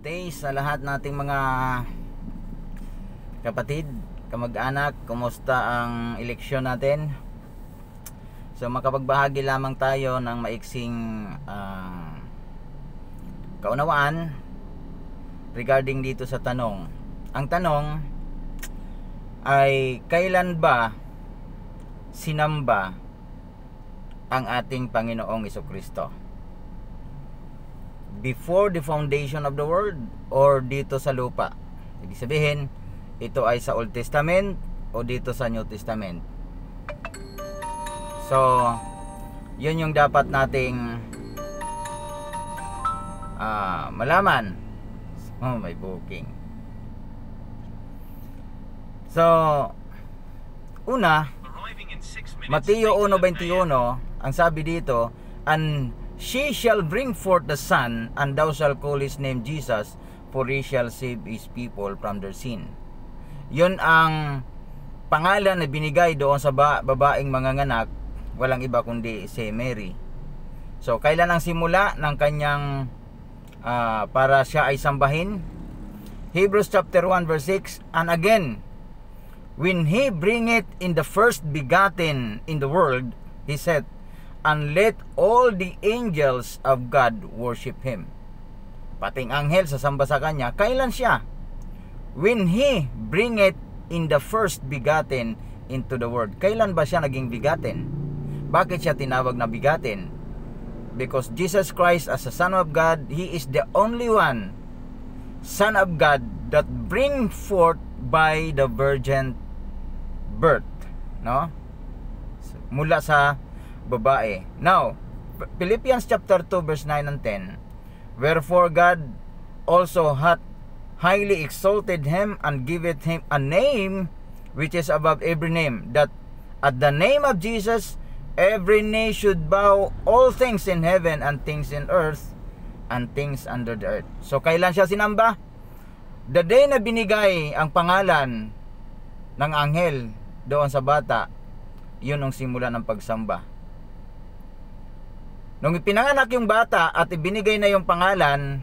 Day sa lahat nating mga kapatid, kamag-anak, kumusta ang eleksyon natin? So makapagbahagi lamang tayo ng maiksing kaunawaan regarding dito sa tanong. Ang tanong ay kailan ba sinamba ang ating Panginoong Jesucristo? Before the foundation of the world or dito sa lupa? Ibig sabihin, ito ay sa Old Testament o dito sa New Testament. So, yun yung dapat nating malaman. Oh, may booking. So, una, Mateo 1:21, ang sabi dito, and she shall bring forth the son, and thou shalt call his name Jesus, for he shall save his people from their sin. Yun ang pangalan na binigay doon sa babaeng manganganak, walang iba kundi si Mary. So, kailan ang simula ng kanyang para siya ay sambahin? Hebrews chapter 1 verse 6, and again, when he bringeth in the first begotten in the world, he said, and let all the angels of God worship him. Pating anghel sasamba sa kanya. Kailan siya? When he bringeth in the first begotten into the world. Kailan ba siya naging begotten? Bakit siya tinawag na begotten? Because Jesus Christ as a Son of God, he is the only one Son of God that bring forth by the virgin birth, no? Mula sa babae. Now, Philippians chapter 2 verse 9 and 10, wherefore God also hath highly exalted him and giveth him a name which is above every name, that at the name of Jesus every knee should bow, all things in heaven and things in earth and things under the earth. So kailan siya sinamba? The day na binigay ang pangalan ng anghel doon sa bata, yun ang simula ng pagsamba. Nung ipinanganak yung bata at ibinigay na yung pangalan,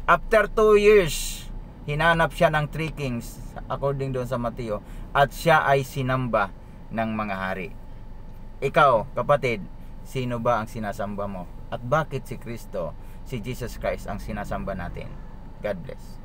after 2 years, hinanap siya ng 3 kings, according doon sa Mateo, at siya ay sinamba ng mga hari. Ikaw, kapatid, sino ba ang sinasamba mo? At bakit si Kristo, si Jesus Christ ang sinasamba natin? God bless.